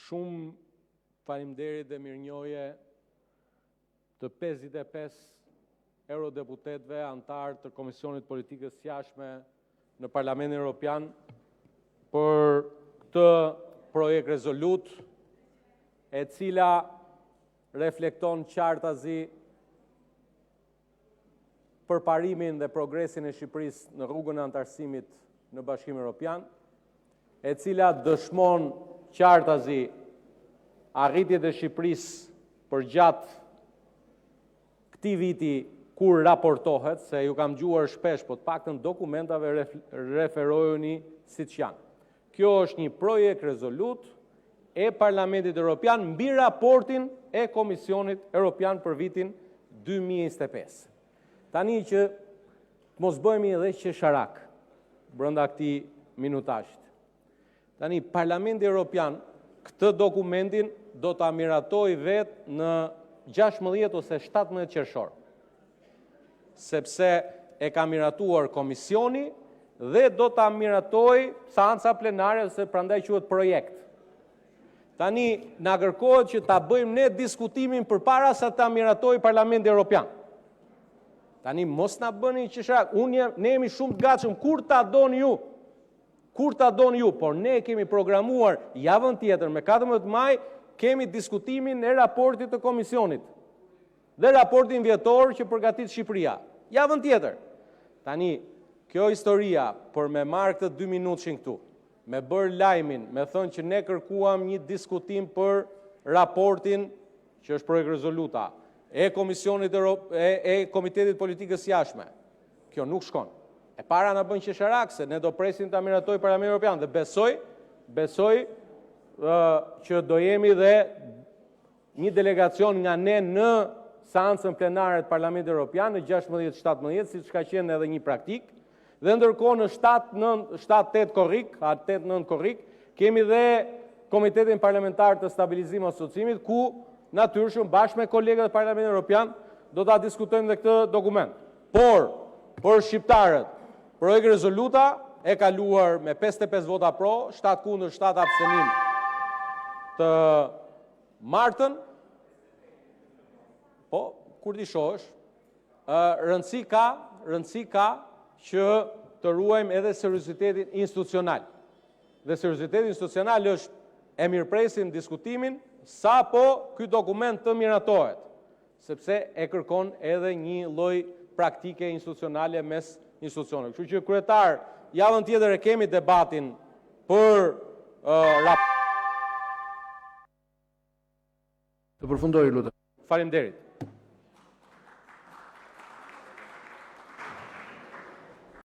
Shumë faleminderit dhe mirënjohje të 55 eurodeputetëve antar të Komisionit Politikës Jashtme në Parlamentin Evropian për këtë projekt rezolut, e cila reflekton qartazi përparimin dhe progresin e Shqipërisë në rrugën e antarësimit në Bashkimin Evropian, e cila dëshmon qartazi arritjet e Shqipërisë për gjatë këtij viti kur raportohet, se ju kam gjuar shpesh, po të paktën dokumentave referojeni siç janë. Kjo është një projekt rezolut e Parlamentit Evropian mbi raportin e Komisionit Evropian për vitin 2025. Tani që mos bëhemi edhe qesharak brenda këtij minutazhit. Tani Parlamenti Evropian këtë dokumentin do ta miratoj vetë në 16 ose 17 qershor, sepse e ka miratuar komisioni dhe do ta miratoj seanca plenare, se prandaj quhet projekt. Tani na kërkohet që ta bëjmë ne diskutimin përpara se ta miratoj Parlamenti Evropian. Tani mos na bëni qesharak, ne jemi shumë të gatshëm kur ta doni ju. Kur ta doni ju, por ne kemi programuar javën tjetër me 14 maj, kemi diskutimin e raportit të komisionit dhe raportin vjetor që përgatit Shqipëria. Javën tjetër. Tani, kjo historia, për me marrë këtë 2 minutshin këtu, me bërë lajmin, me thënë që ne kërkuam një diskutim për raportin, që është projekt rezoluta, e Komitetit Politikës Jashtme. Kjo nuk shkon. E para na bën qesharak se ne do presim ta miratoj Parlamentin Evropian dhe besoj që do jemi dhe një delegacion nga ne në seancën plenare të Parlamentit Evropian në 16-17, siç ka qenë edhe një praktik, dhe ndërkohë në 7-8 korrik, 8-9 korrik, kemi dhe Komitetin Parlamentar të Stabilizimit dhe Asociimit, ku natyrshëm bashkë me kolegët e Parlamentit Evropian do ta diskutojmë dhe këtë dokument. Por për shqiptarët, projekt rezoluta e kaluar me 55 vota pro, 7 kundër, 7 abstenim të martën, po, kur t'i shohësh, rëndësi ka që të ruajmë edhe seriozitetin institucional. Dhe serioziteti institucional është e mirëpresim diskutimin sa po ky dokument të miratohet, sepse e kërkon edhe një lloj praktike institucionale mes institucioneve. Kështu që kryetar, javën tjetër e kemi debatin për Të përfundoj, lutem. Faleminderit.